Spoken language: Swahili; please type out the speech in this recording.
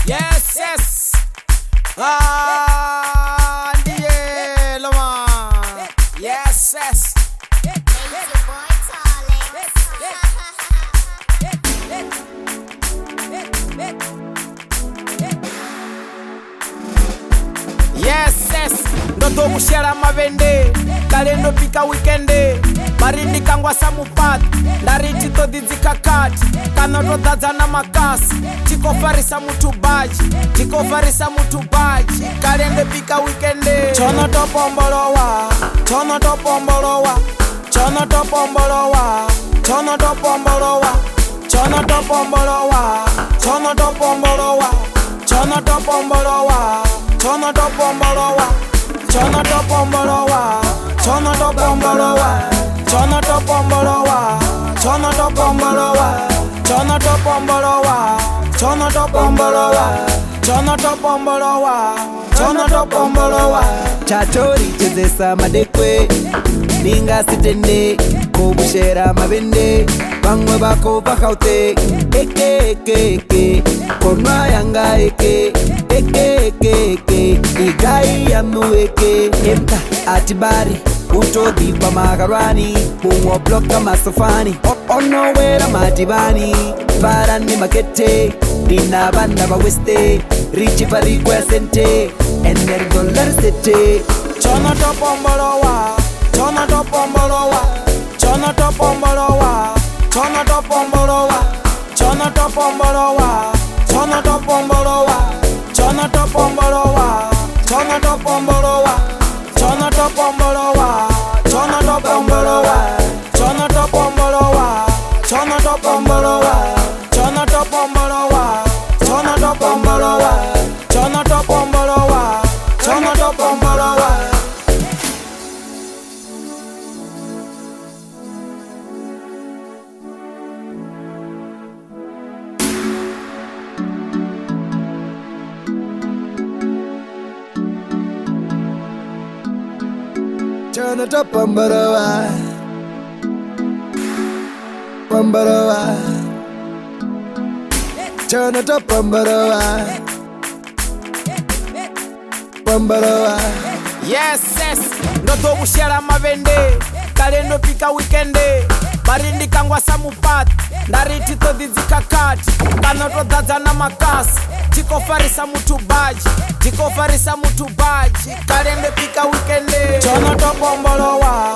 Yes, yes. HaaNdi Yellow-man. Yes, yes. It's your boy Tallex. Yes, yes. Ndoto kushera mavende kalendo pika weekende marindi kangwa samupati ndariti todidzika kati kana todadza na makasi tikofarisa mutubaji kalendo pika weekende chonotopombolowa chatori chezesa madekwe ninga sitende kobushera mavende bamwe bako bakaute eke konwa yanga eke igai yamueke emta atibari utodipa makarwani muwo bloka masofani onowera matibani barani makete dina banda baweste richi parikwa sente ener dollar sete chonotopombolowa Yellow-Tshopombolowa. Yes, yes. Ndoto kushera mavende kalendo pika weekende marindi kangwa samupati ndariti todidzika kati kana todadza na makasi tikofarisa mutubaji kalendo pika weekende chonotopombolowa